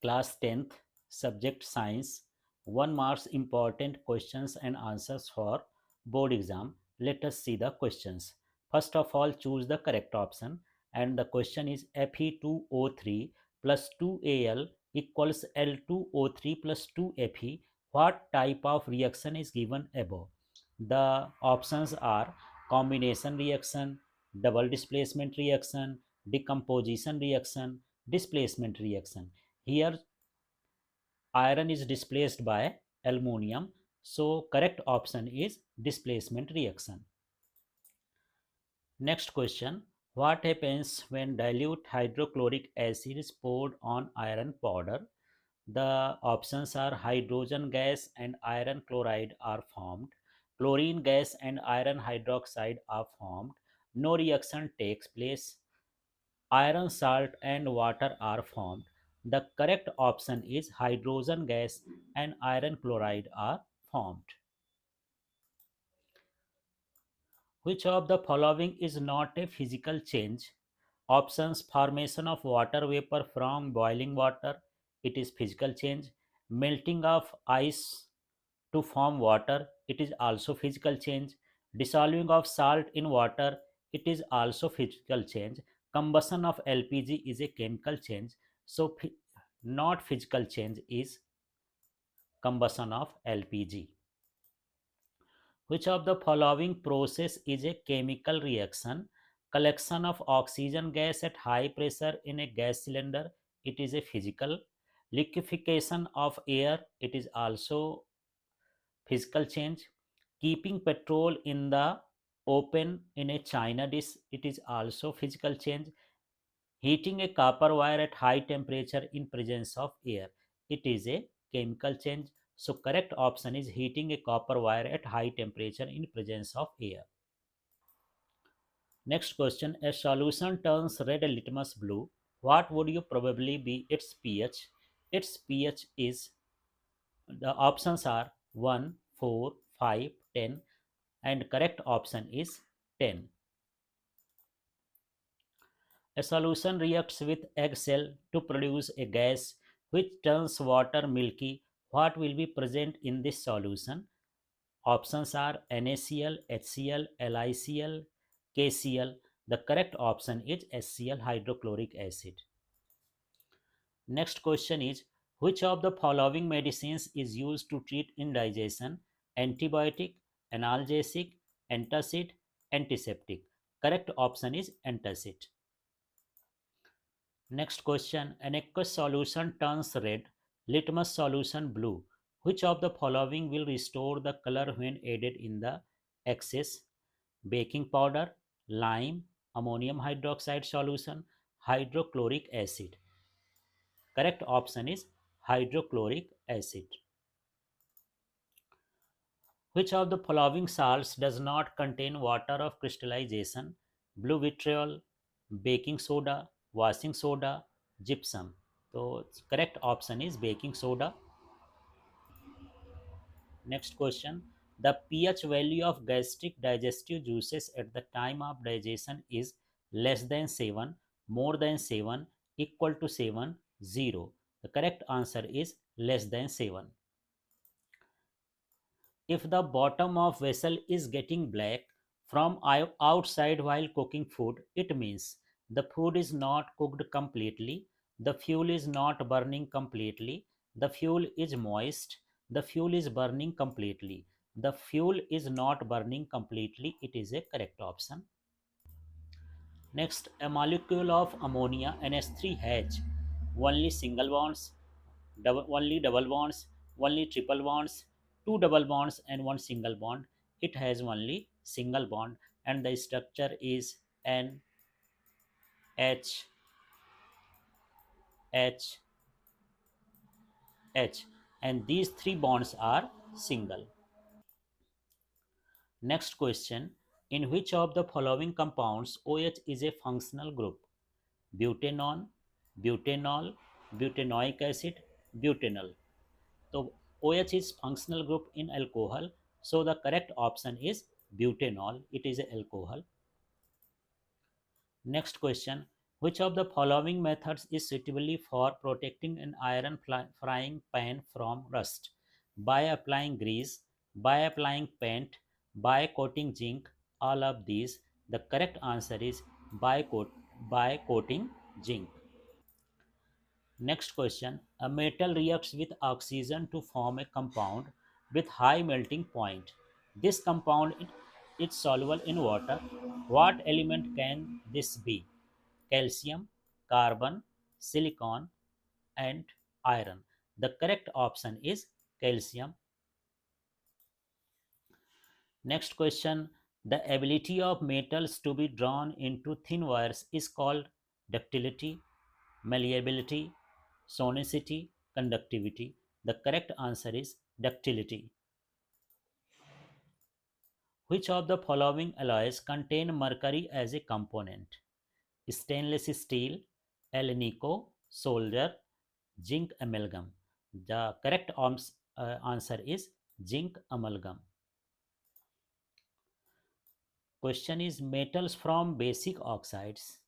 Class 10th, subject science, 1 marks important questions and answers for board exam. Let us see the questions. First of all, choose the correct option, and the question is Fe2O3 plus 2Al equals L2O3 plus 2Fe. What type of reaction is given above? The options are combination reaction, double displacement reaction, decomposition reaction, displacement reaction. Here iron is displaced by aluminum, so correct option is displacement reaction. Next question, what happens when dilute hydrochloric acid is poured on iron powder? The options are hydrogen gas and iron chloride are formed, chlorine gas and iron hydroxide are formed, no reaction takes place, iron salt and water are formed. The correct option is hydrogen gas and iron chloride are formed. Which of the following is not a physical change? Options: formation of water vapor from boiling water, it is physical change. Melting of ice to form water, it is also physical change. Dissolving of salt in water, it is also physical change. Combustion of LPG is a chemical change. So not physical change is combustion of LPG. Which of the following process is a chemical reaction? Collection of oxygen gas at high pressure in a gas cylinder, it is a physical. Liquefaction of air, it is also physical change. Keeping petrol in the open in a china dish, it is also physical change. Heating a copper wire at high temperature in presence of air, it is a chemical change. So correct option is heating a copper wire at high temperature in presence of air. Next question, a solution turns red litmus blue. What would you probably be its pH? Its pH is, the options are 1, 4, 5, 10, and correct option is 10. A solution reacts with egg cell to produce a gas which turns water milky. What will be present in this solution? Options are NaCl, HCl, LiCl, KCl. The correct option is HCl, hydrochloric acid. Next question is, which of the following medicines is used to treat indigestion? Antibiotic, analgesic, antacid, antiseptic. Correct option is antacid. Next question, an aqueous solution turns red, litmus solution blue. Which of the following will restore the color when added in the excess? Baking powder, lime, ammonium hydroxide solution, hydrochloric acid. Correct option is hydrochloric acid. Which of the following salts does not contain water of crystallization? Blue vitriol, baking soda, washing soda, gypsum. So correct option is baking soda. Next question. The pH value of gastric digestive juices at the time of digestion is less than 7, more than 7, equal to 7, 0. The correct answer is less than 7. If the bottom of vessel is getting black from outside while cooking food, it means the food is not cooked completely, the fuel is not burning completely, the fuel is moist, the fuel is burning completely. The fuel is not burning completely, it is a correct option. Next, a molecule of ammonia NH3 has only single bonds, only double bonds, only triple bonds, two double bonds, and one single bond. It has only single bond, and the structure is N H H H, and these three bonds are single. Next question, in which of the following compounds OH is a functional group? Butanol, butanol, butanoic acid, butanol. So OH is functional group in alcohol. So the correct option is butanol. It is a alcohol. Next question. Which of the following methods is suitably for protecting an iron frying pan from rust? By applying grease, by applying paint, by coating zinc, all of these. The correct answer is by coating zinc. Next question. A metal reacts with oxygen to form a compound with high melting point. This compound is soluble in water. What element can this be? Calcium, carbon, silicon, and iron. The correct option is calcium. Next question. The ability of metals to be drawn into thin wires is called ductility, malleability, sonicity, conductivity. The correct answer is ductility. Which of the following alloys contain mercury as a component? Stainless steel, alnico, solder, zinc amalgam. The correct answer is zinc amalgam. Question is metals from basic oxides.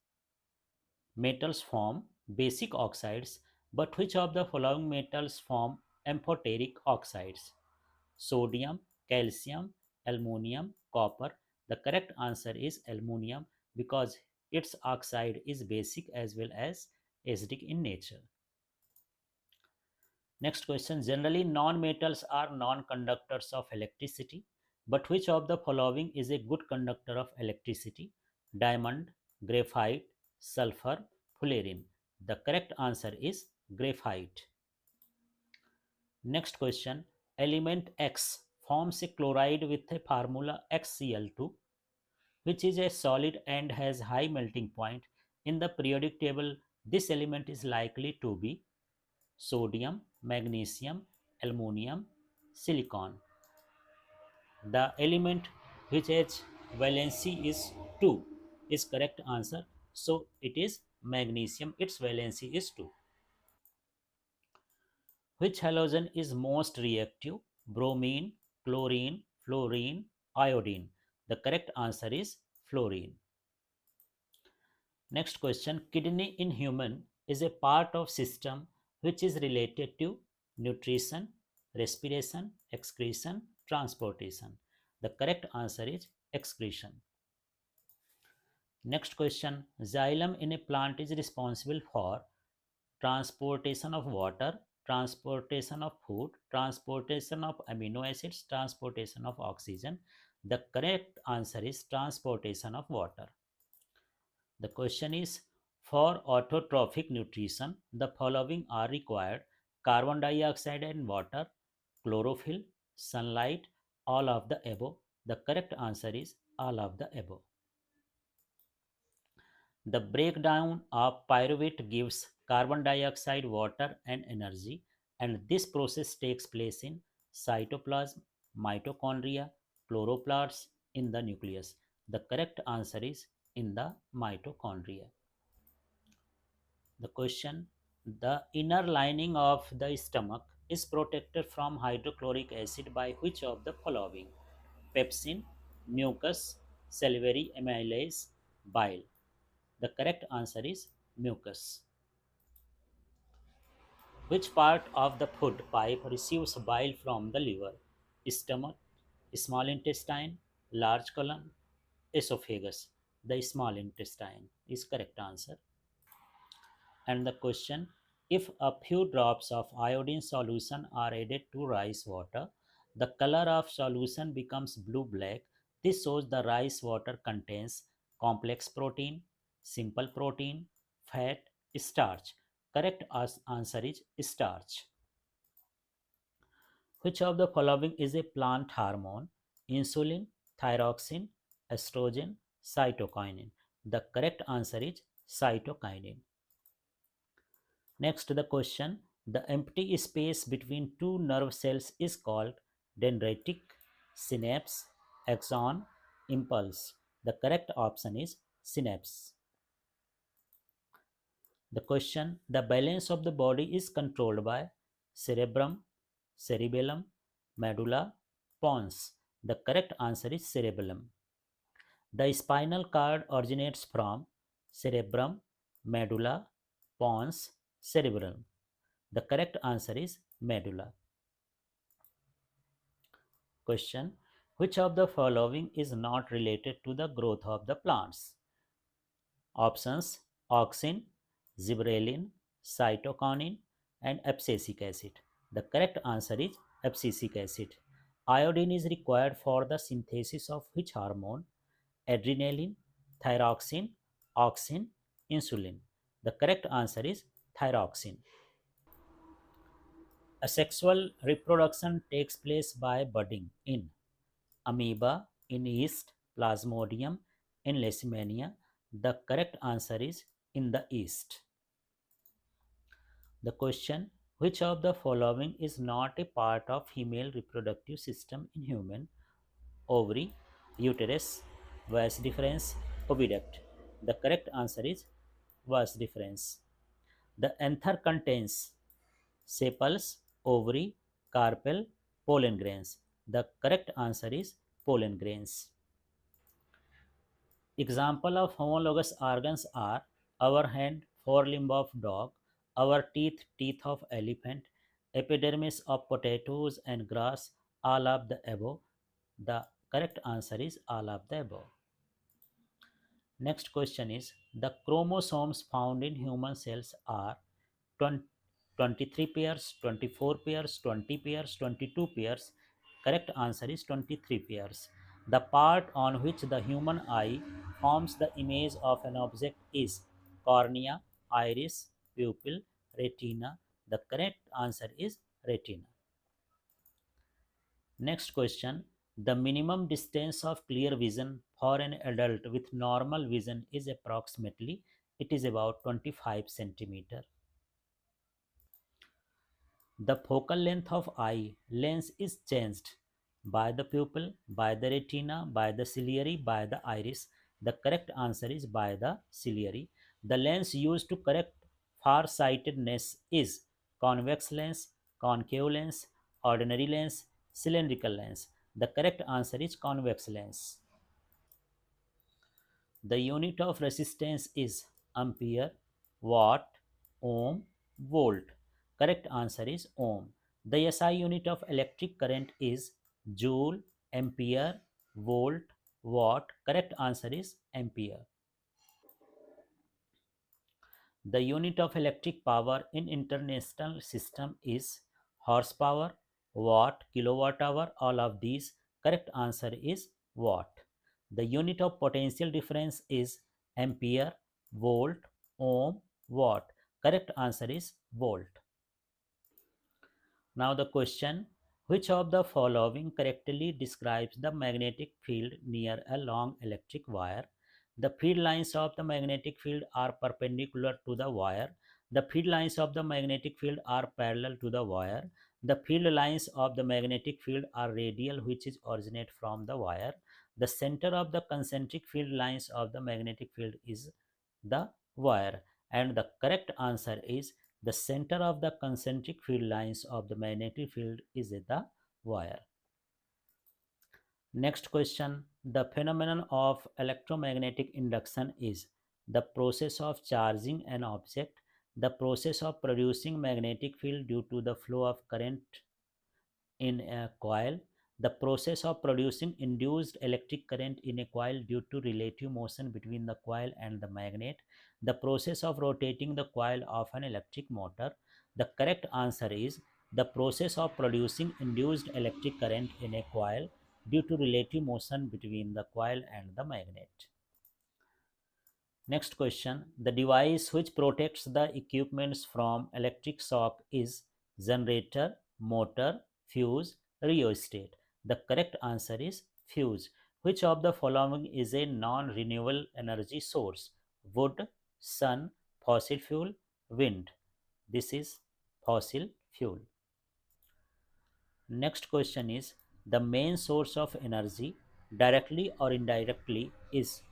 Metals form basic oxides, but which of the following metals form amphoteric oxides? Sodium, calcium, aluminium, copper. The correct answer is aluminium because its oxide is basic as well as acidic in nature. Next question. Generally, non-metals are non-conductors of electricity, but which of the following is a good conductor of electricity? Diamond, graphite, sulfur, fullerene. The correct answer is graphite. Next question. Element X forms a chloride with a formula XCl2, which is a solid and has high melting point. In the periodic table, this element is likely to be sodium, magnesium, aluminum, silicon. The element which has valency is 2 is correct answer. So it is magnesium. Its valency is 2. Which halogen is most reactive? Bromine, chlorine, fluorine, iodine. The correct answer is fluorine. Next question. Kidney in human is a part of system which is related to nutrition, respiration, excretion, transportation. The correct answer is excretion. Next question. Xylem in a plant is responsible for transportation of water, transportation of food, transportation of amino acids, transportation of oxygen. The correct answer is transportation of water. The question is for autotrophic nutrition, the following are required: carbon dioxide and water, chlorophyll, sunlight, all of the above. The correct answer is all of the above. The breakdown of pyruvate gives carbon dioxide, water, and energy, and this process takes place in cytoplasm, mitochondria, chloroplasts, in the nucleus. The correct answer is in the mitochondria. The question: the inner lining of the stomach is protected from hydrochloric acid by which of the following? Pepsin, mucus, salivary amylase, bile. The correct answer is mucus. Which part of the food pipe receives bile from the liver? Stomach, small intestine, large colon, esophagus. The small intestine is correct answer. And the question: if a few drops of iodine solution are added to rice water, the color of solution becomes blue black. This shows the rice water contains complex protein, simple protein, fat, starch. Correct answer is starch. Which of the following is a plant hormone? Insulin, thyroxine, estrogen, cytokinin. The correct answer is cytokinin. Next, the question: the empty space between two nerve cells is called dendritic, synapse, axon, impulse. The correct option is synapse. The question: the balance of the body is controlled by cerebrum, cerebellum, medulla, pons. The correct answer is cerebellum. The spinal cord originates from cerebrum, medulla, pons, cerebrum. The correct answer is medulla. Question: which of the following is not related to the growth of the plants? Options: auxin, gibberellin, cytokinin, and abscisic acid. The correct answer is abscisic acid. Iodine is required for the synthesis of which hormone? Adrenaline, thyroxine, auxin, insulin. The correct answer is thyroxine. Asexual reproduction takes place by budding in amoeba, in yeast, plasmodium, in leishmania. The correct answer is in the yeast. The question: which of the following is not a part of female reproductive system in human? Ovary, uterus, vas deferens, oviduct. The correct answer is vas deferens. The anther contains sepals, ovary, carpel, pollen grains. The correct answer is pollen grains. Example of homologous organs are our hand, forelimb of dog, our teeth, teeth of elephant, epidermis of potatoes and grass, all of the above. The correct answer is all of the above. Next question is: the chromosomes found in human cells are 20 23 pairs, 24 pairs, 20 pairs, 22 pairs. Correct answer is 23 pairs. The part on which the human eye forms the image of an object is cornea, iris, pupil, retina. The correct answer is retina. Next question: the minimum distance of clear vision for an adult with normal vision is approximately, it is about 25 centimeter. The focal length of eye lens is changed by the pupil, by the retina, by the ciliary, by the iris. The correct answer is by the ciliary. The lens used to correct far-sightedness is convex lens, concave lens, ordinary lens, cylindrical lens. The correct answer is convex lens. The unit of resistance is ampere, watt, ohm, volt. Correct answer is ohm. The SI unit of electric current is joule, ampere, volt, watt. Correct answer is ampere. The unit of electric power in international system is horsepower, watt, kilowatt hour, all of these. Correct answer is watt. The unit of potential difference is ampere, volt, ohm, watt. Correct answer is volt. Now the question: which of the following correctly describes the magnetic field near a long electric wire? The field lines of the magnetic field are perpendicular to the wire. The field lines of the magnetic field are parallel to the wire. The field lines of the magnetic field are radial, which is originate from the wire. The center of the concentric field lines of the magnetic field is the wire, and the correct answer is the center of the concentric field lines of the magnetic field is the wire. Next question: the phenomenon of electromagnetic induction is the process of charging an object, the process of producing magnetic field due to the flow of current in a coil, the process of producing induced electric current in a coil due to relative motion between the coil and the magnet, the process of rotating the coil of an electric motor. The correct answer is the process of producing induced electric current in a coil due to relative motion between the coil and the magnet. Next question: the device which protects the equipments from electric shock is generator, motor, fuse, rheostat. The correct answer is fuse. Which of the following is a non-renewable energy source? Wood, sun, fossil fuel, wind. This is fossil fuel. Next question is: the main source of energy, directly or indirectly, is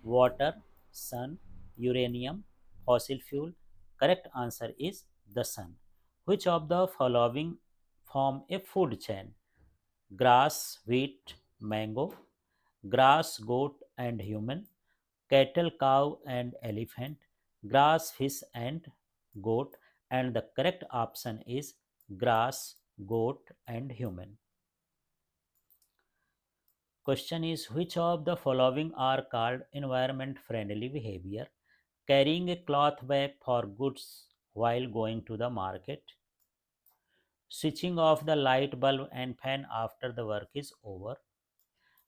water, sun, uranium, fossil fuel. Correct answer is the sun. Which of the following form a food chain? Grass, wheat, mango, grass, goat and human, cattle, cow and elephant. grass, fish, and goat. And the correct option is grass, goat, and human. Question is, which of the following are called environment friendly behavior? Carrying a cloth bag for goods while going to the market, switching off the light bulb and fan after the work is over,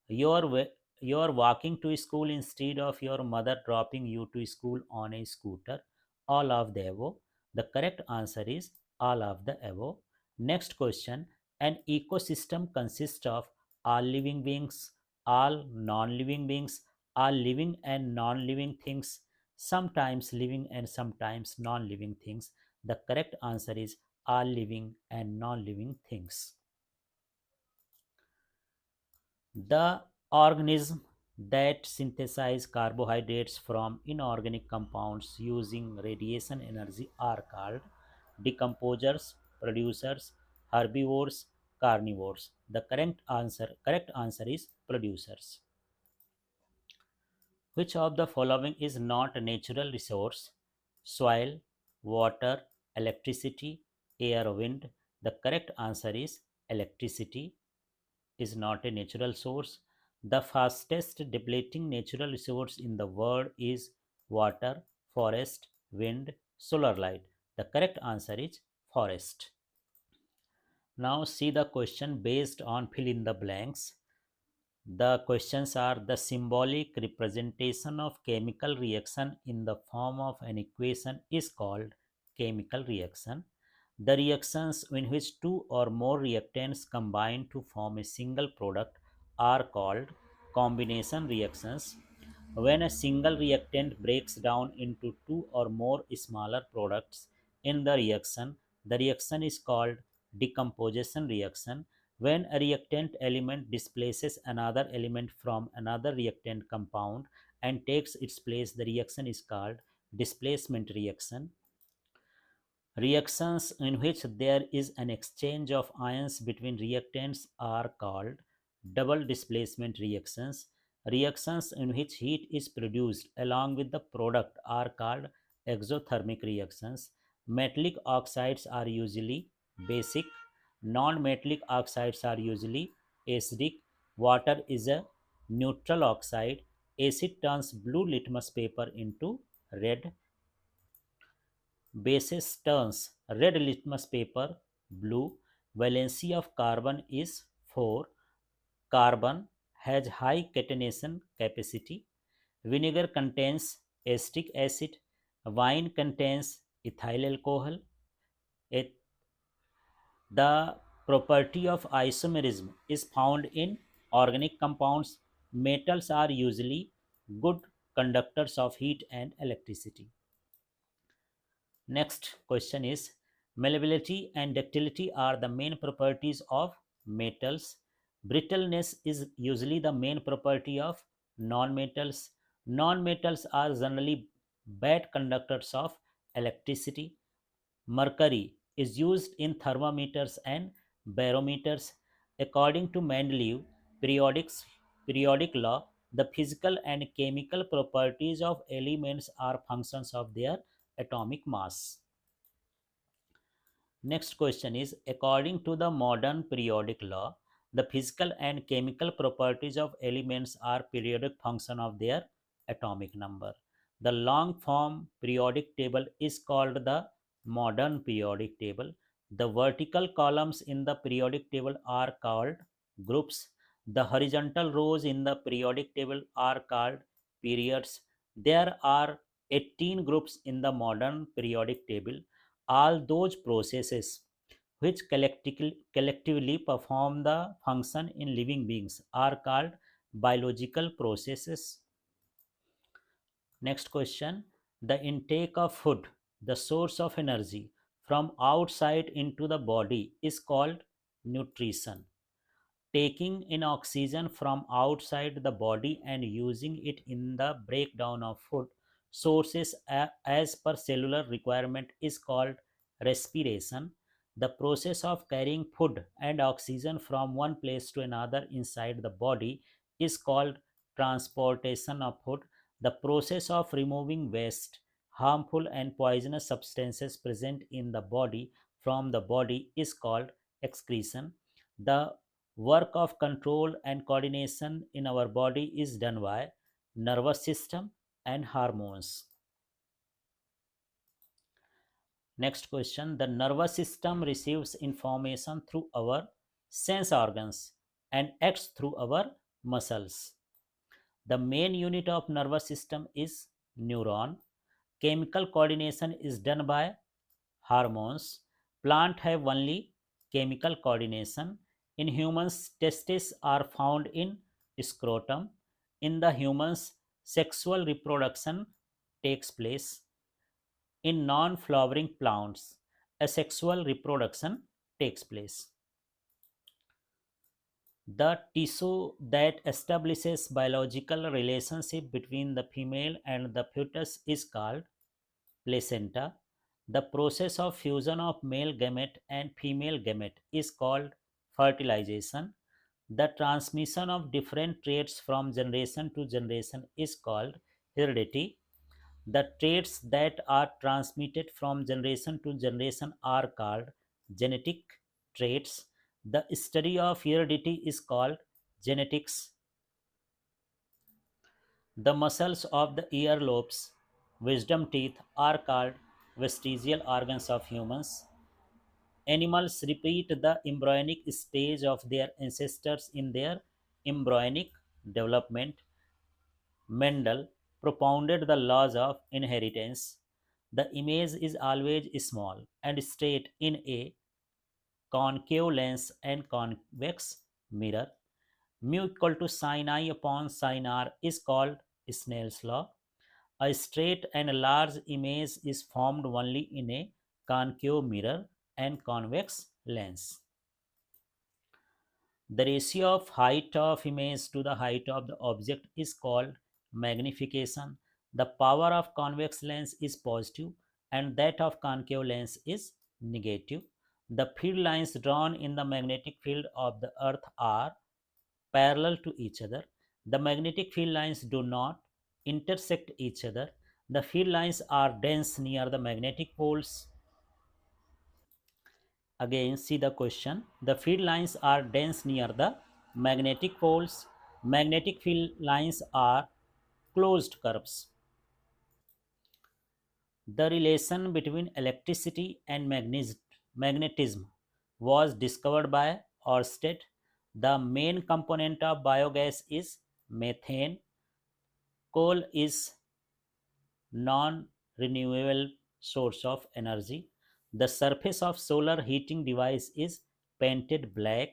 you're walking to school instead of your mother dropping you to school on a scooter. All of the above. The correct answer is all of the above. Next question. An ecosystem consists of all living beings, all non living beings, all living and non living things, sometimes living and sometimes non living things. The correct answer is all living and non living things. The organisms that synthesize carbohydrates from inorganic compounds using radiation energy are called decomposers, producers, herbivores, carnivores. The correct answer is producers. Which of the following is not a natural resource? Soil, water, electricity, air, wind. The correct answer is electricity is not a natural source. The fastest depleting natural resource in the world is water, forest, wind, solar light. The correct answer is forest. Now see the question based on fill in the blanks. The questions are: the symbolic representation of chemical reaction in the form of an equation is called chemical reaction. The reactions in which two or more reactants combine to form a single product are called combination reactions. When a single reactant breaks down into two or more smaller products in the reaction is called decomposition reaction. When a reactant element displaces another element from another reactant compound and takes its place, the reaction is called displacement reaction. Reactions in which there is an exchange of ions between reactants are called double displacement reactions. Reactions in which heat is produced along with the product are called exothermic reactions. Metallic oxides are usually basic, non metallic oxides are usually acidic. Water is a neutral oxide. Acid turns blue litmus paper into red. Basis turns red litmus paper blue. Valency of carbon is 4. Carbon has high catenation capacity. Vinegar contains acetic acid. Wine contains ethyl alcohol. It, the property of isomerism is found in organic compounds. Metals are usually good conductors of heat and electricity. Next question is: malleability and ductility are the main properties of metals. Brittleness is usually the main property of non-metals. Non-metals are generally bad conductors of electricity. Mercury is used in thermometers and barometers. According to Mendeleev periodic law, the physical and chemical properties of elements are functions of their atomic mass. Next question is: according to the modern periodic law, the physical and chemical properties of elements are periodic function of their atomic number. The long form periodic table is called the modern periodic table. The vertical columns in the periodic table are called groups. The horizontal rows in the periodic table are called periods. There are 18 groups in the modern periodic table. All those processes which collectively perform the function in living beings are called biological processes. Next question: the intake of food, the source of energy from outside into the body, is called nutrition. Taking in oxygen from outside the body and using it in the breakdown of food sources as per cellular requirement is called respiration. The process of carrying food and oxygen from one place to another inside the body is called transportation of food. The process of removing waste, harmful and poisonous substances present in the body from the body is called excretion. The work of control and coordination in our body is done by nervous system and hormones. Next question. The nervous system receives information through our sense organs and acts through our muscles. The main unit of nervous system is neuron. Chemical coordination is done by hormones. Plant have only chemical coordination. In humans, testes are found in scrotum. In the humans, sexual reproduction takes place. In non-flowering plants, asexual reproduction takes place. The tissue that establishes biological relationship between the female and the fetus is called placenta. The process of fusion of male gamete and female gamete is called fertilization. The transmission of different traits from generation to generation is called heredity. The traits that are transmitted from generation to generation are called genetic traits. The study of heredity is called genetics. The muscles of the earlobes, wisdom teeth, are called vestigial organs of humans. Animals repeat the embryonic stage of their ancestors in their embryonic development. Mendel propounded the laws of inheritance. The image is always small and straight in a concave lens and convex mirror. Mu equal to sin I upon sin r is called Snell's law. A straight and large image is formed only in a concave mirror and convex lens. The ratio of height of image to the height of the object is called magnification. The power of convex lens is positive and that of concave lens is negative. The field lines drawn in the magnetic field of the earth are parallel to each other. The magnetic field lines do not intersect each other. The field lines are dense near the magnetic poles. Again, see the question. The field lines are dense near the magnetic poles. Magnetic field lines are closed curves. The relation between electricity and magnetism was discovered by Ørsted. The main component of biogas is methane. Coal is non-renewable source of energy. The surface of solar heating device is painted black.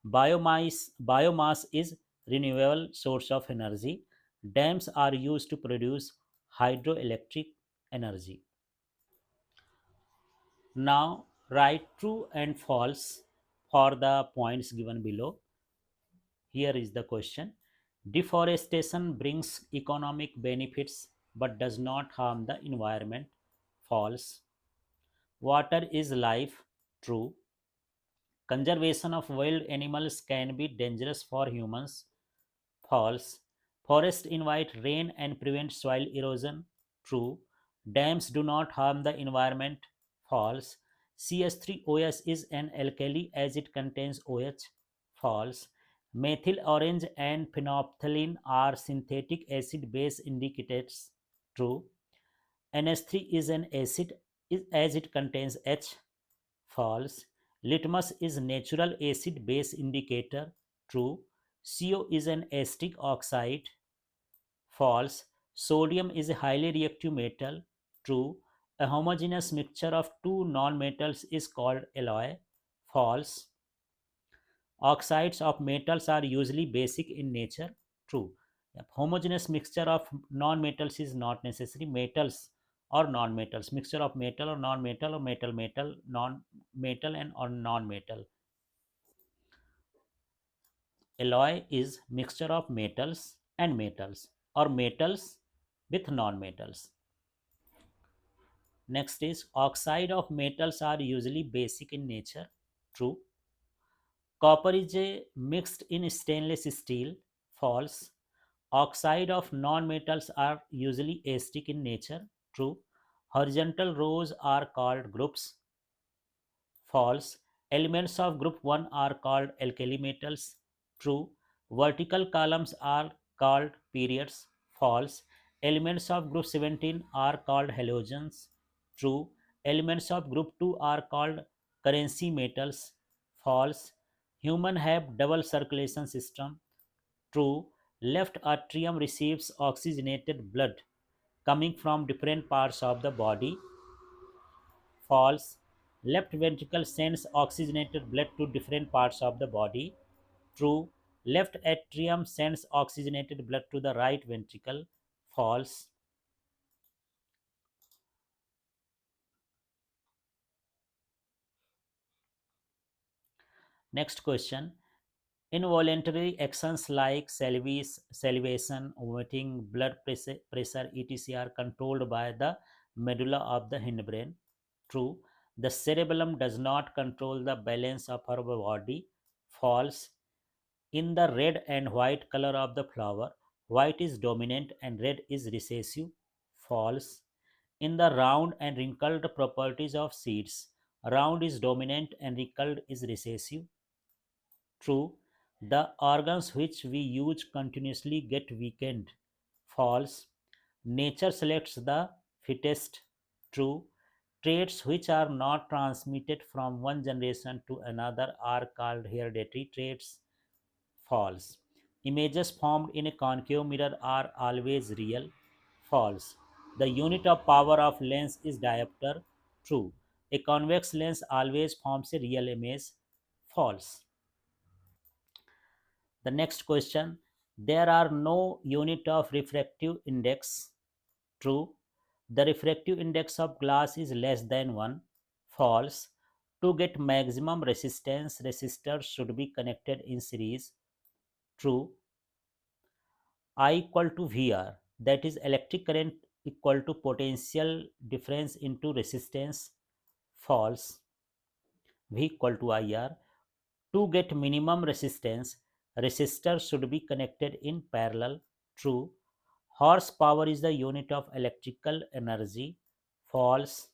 Biomass is renewable source of energy. Dams are used to produce hydroelectric energy. Now write true and false for the points given below. Here is the question. Deforestation brings economic benefits but does not harm the environment. False. Water is life. True. Conservation of wild animals can be dangerous for humans. False. Forests invite rain and prevent soil erosion. True. Dams do not harm the environment. False. CH3OS is an alkali as it contains OH. False. Methyl orange and phenolphthalein are synthetic acid base indicators. True. NH3 is an acid as it contains H. False. Litmus is natural acid base indicator. True. CO is an acetic oxide. False. Sodium is a highly reactive metal. True. A homogeneous mixture of two nonmetals is called alloy. False. Oxides of metals are usually basic in nature. True. Yep. Homogeneous mixture of non-metals is not necessary. Metals or non-metals. Mixture of metal or non-metal or metal, non-metal and or non-metal. Alloy is mixture of metals and metals or metals with non-metals. Next is oxide of metals are usually basic in nature. True. Copper is mixed in stainless steel. False. Oxide of non-metals are usually acidic in nature. True. Horizontal rows are called groups. False. Elements of group 1 are called alkali metals. True. Vertical columns are called periods. False. Elements of group 17 are called halogens. True. Elements of group 2 are called currency metals. False. Human have double circulation system. True. Left atrium receives oxygenated blood coming from different parts of the body. False. Left ventricle sends oxygenated blood to different parts of the body. True. Left atrium sends oxygenated blood to the right ventricle. False. Next question. Involuntary actions like salivation, vomiting, blood pressure, etc. are controlled by the medulla of the hindbrain. True. The cerebellum does not control the balance of our body. False. In the red and white color of the flower, white is dominant and red is recessive. False. In the round and wrinkled properties of seeds, round is dominant and wrinkled is recessive. True. The organs which we use continuously get weakened. False. Nature selects the fittest. True. Traits which are not transmitted from one generation to another are called hereditary traits. False. Images formed in a concave mirror are always real. False. The unit of power of lens is diopter. True. A convex lens always forms a real image. False. The next question. There are no unit of refractive index. True. The refractive index of glass is less than 1. False. To get maximum resistance, resistors should be connected in series. True. I equal to VR, that is electric current equal to potential difference into resistance. False. V equal to IR. To get minimum resistance, resistors should be connected in parallel. True. Horsepower is the unit of electrical energy. False.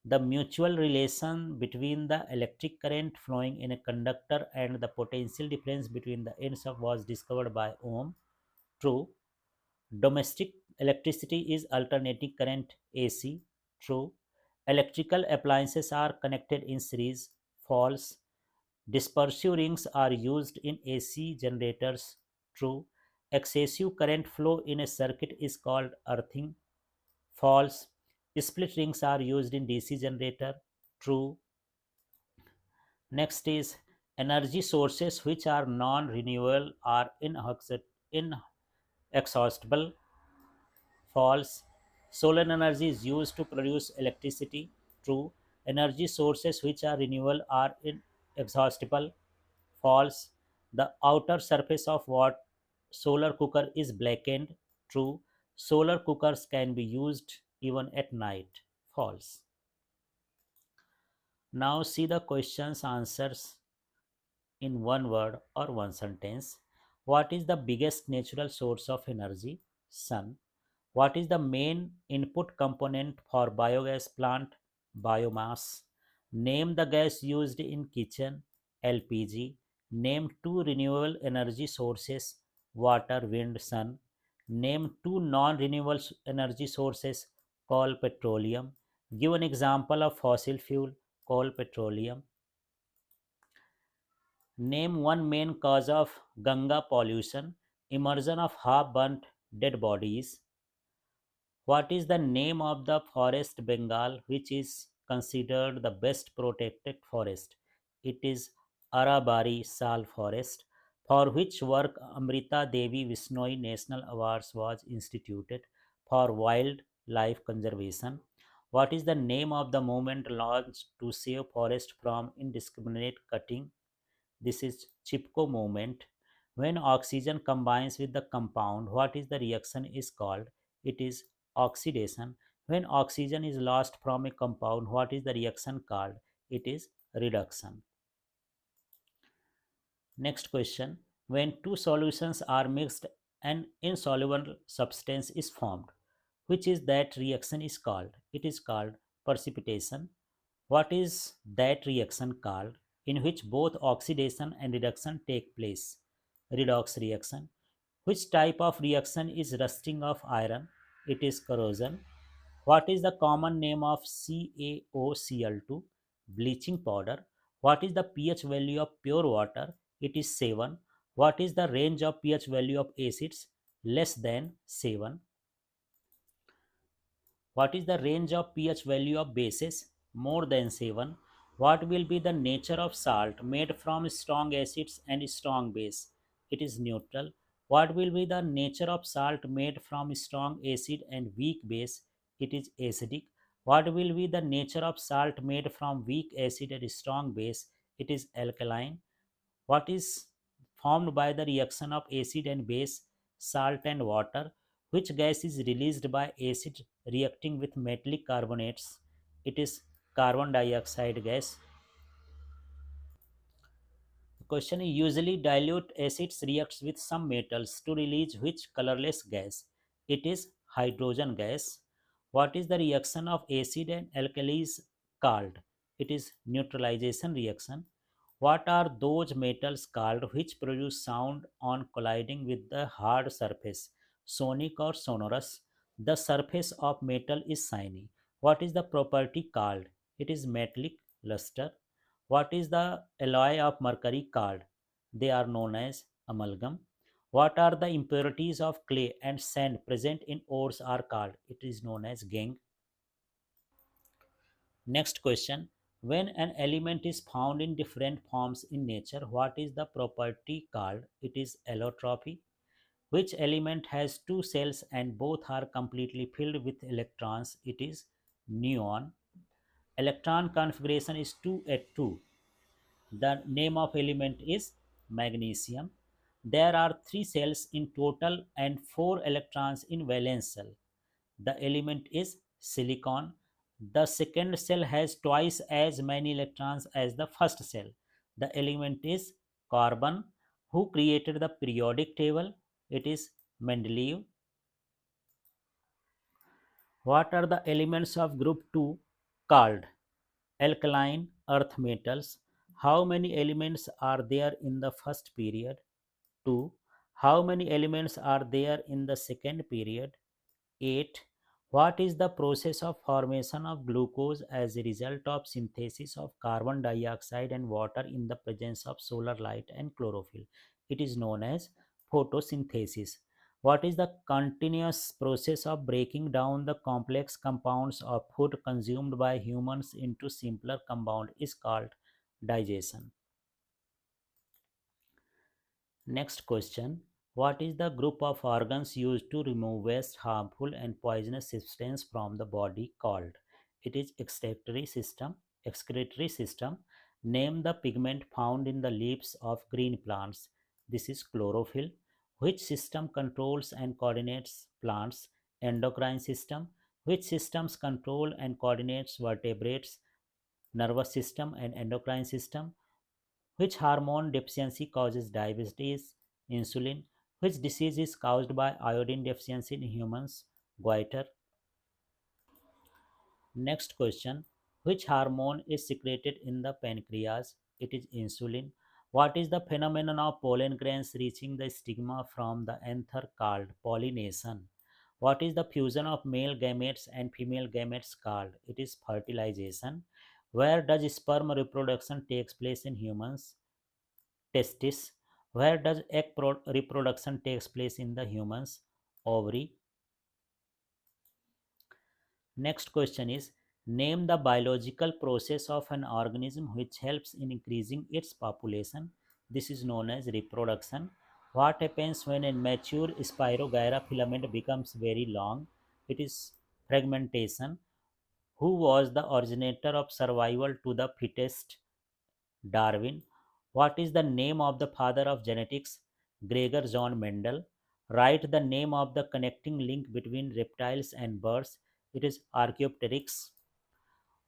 The mutual relation between the electric current flowing in a conductor and the potential difference between the ends of was discovered by Ohm. True. Domestic electricity is alternating current AC. True. Electrical appliances are connected in series. False. Dispersive rings are used in AC generators. True. Excessive current flow in a circuit is called earthing. False. Split rings are used in DC generator. True. Next is energy sources which are non-renewable are inexhaustible. False. Solar energy is used to produce electricity. True. Energy sources which are renewable are inexhaustible. False. The outer surface of what solar cooker is blackened. True. Solar cookers can be used even at night. False. Now see the questions answers in one word or one sentence. What is the biggest natural source of energy? Sun. What is the main input component for biogas plant? Biomass. Name the gas used in kitchen. LPG. Name two renewable energy sources. Water, wind, sun. Name two non-renewable energy sources. Coal, petroleum. Give an example of fossil fuel. Coal, petroleum. Name one main cause of Ganga pollution. Immersion of half-burnt dead bodies. What is the name of the forest Bengal which is considered the best protected forest? It is Arabari Sal Forest, for which work Amrita Devi Vishnoi National Awards was instituted for wildlife conservation. What is the name of the movement launched to save forest from indiscriminate cutting? This is Chipko movement. When oxygen combines with the compound, what is the reaction is called? It is oxidation. When oxygen is lost from a compound, what is the reaction called? It is reduction. Next question. When two solutions are mixed, an insoluble substance is formed. Which is that reaction is called? It is called precipitation. What is that reaction called? In which both oxidation and reduction take place? Redox reaction. Which type of reaction is rusting of iron? It is corrosion. What is the common name of CaOCl2? Bleaching powder. What is the pH value of pure water? It is 7. What is the range of pH value of acids? Less than 7. What is the range of pH value of bases? More than 7. What will be the nature of salt made from strong acids and strong base? It is neutral. What will be the nature of salt made from strong acid and weak base? It is acidic. What will be the nature of salt made from weak acid and strong base? It is alkaline. What is formed by the reaction of acid and base, salt and water? Which gas is released by acid reacting with metallic carbonates? It is carbon dioxide gas. Question is, usually dilute acids reacts with some metals to release which colorless gas? It is hydrogen gas. What is the reaction of acid and alkalis called? It is neutralization reaction. What are those metals called which produce sound on colliding with the hard surface? Sonic or sonorous? The surface of metal is shiny. What is the property called? It is metallic luster. What is the alloy of mercury called? They are known as amalgam. What are the impurities of clay and sand present in ores are called? It is known as gangue. Next question. When an element is found in different forms in nature, what is the property called? It is allotropy. Which element has two cells and both are completely filled with electrons? It is neon. Electron configuration is 2 at 2. The name of element is magnesium. There are 3 cells in total and 4 electrons in valence shell. The element is silicon. The second cell has twice as many electrons as the first cell. The element is carbon. Who created the periodic table? It is Mendeleev. What are the elements of group 2 called? Alkaline earth metals. How many elements are there in the first period? 2. How many elements are there in the second period? 8. What is the process of formation of glucose as a result of synthesis of carbon dioxide and water in the presence of solar light and chlorophyll? It is known as photosynthesis. What is the continuous process of breaking down the complex compounds of food consumed by humans into simpler compound is called digestion. Next question. What is the group of organs used to remove waste, harmful and poisonous substance from the body called? It is excretory system. Excretory system. Name the pigment found in the leaves of green plants. This is chlorophyll. Which system controls and coordinates plants? Endocrine system. Which systems control and coordinates vertebrates? Nervous system and endocrine system. Which hormone deficiency causes diabetes? Insulin. Which disease is caused by iodine deficiency in humans? Goiter. Next question. Which hormone is secreted in the pancreas? It is insulin. What is the phenomenon of pollen grains reaching the stigma from the anther called pollination? What is the fusion of male gametes and female gametes called? It is fertilization. Where does sperm reproduction takes place in humans? Testis. Where does reproduction takes place in the humans? Ovary. Next question is, name the biological process of an organism which helps in increasing its population. This is known as reproduction. What happens when a mature Spirogyra filament becomes very long? It is fragmentation. Who was the originator of survival to the fittest? Darwin. What is the name of the father of genetics? Gregor John Mendel. Write the name of the connecting link between reptiles and birds. It is Archaeopteryx.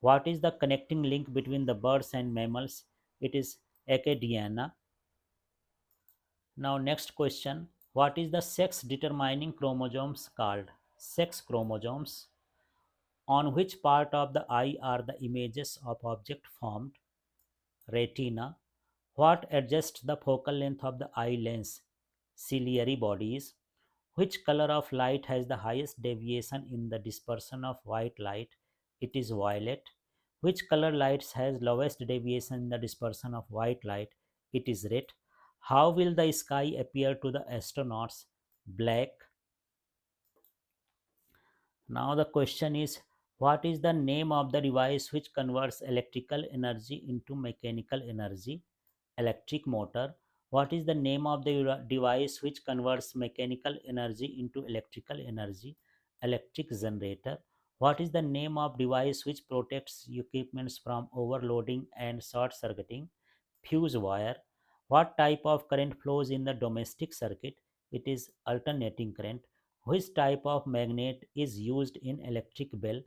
What is the connecting link between the birds and mammals? It is Acadiana. Now, next question. What is the sex determining chromosomes called? sex chromosomes. On which part of the eye are the images of object formed? Retina. What adjusts the focal length of the eye lens? Ciliary bodies. Which color of light has the highest deviation in the dispersion of white light? It is violet. Which color lights has lowest deviation in the dispersion of white light? It is red. How will the sky appear to the astronauts? Black. Now the question is, what is the name of the device which converts electrical energy into mechanical energy? Electric motor. What is the name of the device which converts mechanical energy into electrical energy? Electric generator. What is the name of device which protects equipments from overloading and short circuiting? Fuse wire. What type of current flows in the domestic circuit? It is alternating current. Which type of magnet is used in electric bell?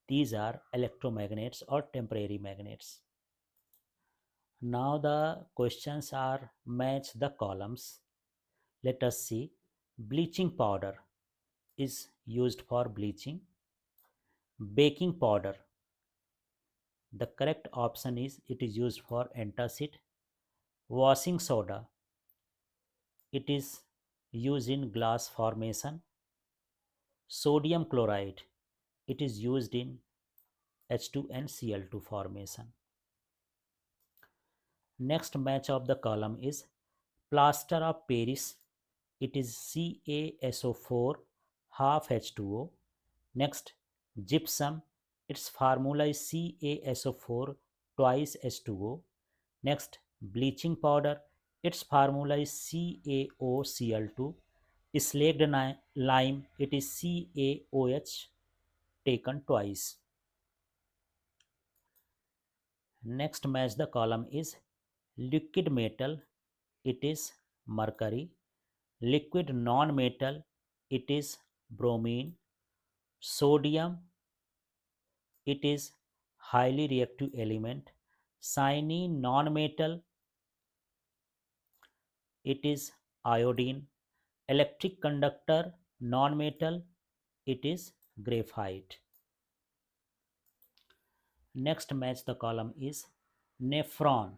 These are electromagnets or temporary magnets. Now the questions are match the columns. Let us see. Bleaching powder is used for bleaching. Baking powder. The correct option is it is used for antacid. Washing soda. It is used in glass formation. Sodium chloride. It is used in H2NCl2 formation. Next match of the column is plaster of Paris. It is CaSO4 half H2O. Next, gypsum. Its formula is CaSO4 twice H2O. Next, bleaching powder. Its formula is CaOCl2. Slaked lime. It is CaOH taken twice. Next match the column is liquid metal. It is mercury. Liquid non-metal. It is bromine. Sodium. It is highly reactive element. Shiny non-metal. It is iodine. Electric conductor non-metal. It is graphite. Next match the column is nephron.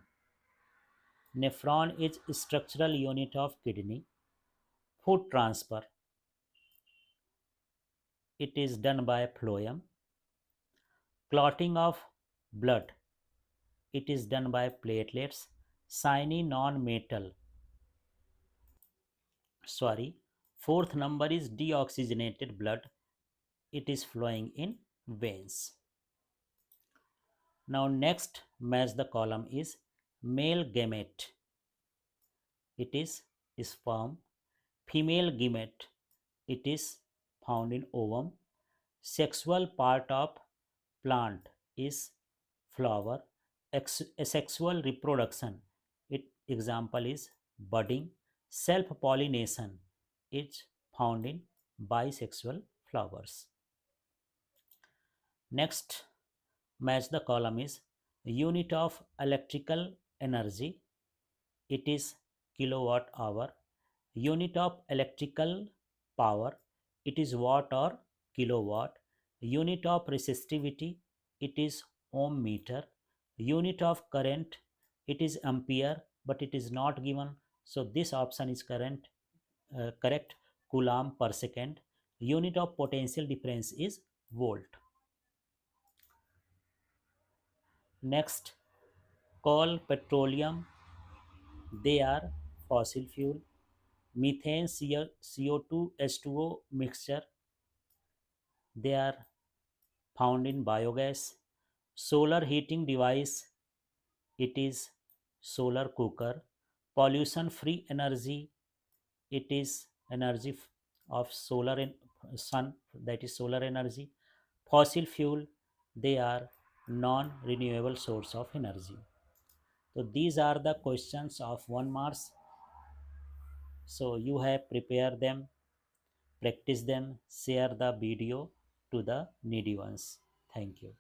Nephron is structural unit of kidney. Food transfer. It is done by phloem. Clotting of blood. It is done by platelets. Shiny non-metal. Sorry. Fourth number is deoxygenated blood. It is flowing in veins. Now next match the column is male gamete. It is sperm. Female gamete. It is found in ovum. Sexual part of plant is flower. Asexual reproduction. It example is budding. Self pollination is found in bisexual flowers. Next match the column is unit of electrical energy. It is kilowatt hour. Unit of electrical power. It is watt or kilowatt. Unit of resistivity. It is ohm meter. Unit of current. It is ampere, but it is not given. So this option is correct. Coulomb per second. Unit of potential difference is volt. Next, coal, petroleum, they are fossil fuel. Methane, CO2, H2O mixture, they are found in biogas. Solar heating device, it is solar cooker. Pollution free energy, it is energy of sun, that is solar energy. Fossil fuel, they are non renewable source of energy. So these are the questions of 1 marks. So you have prepared them, practice them, share the video to the needy ones. Thank you.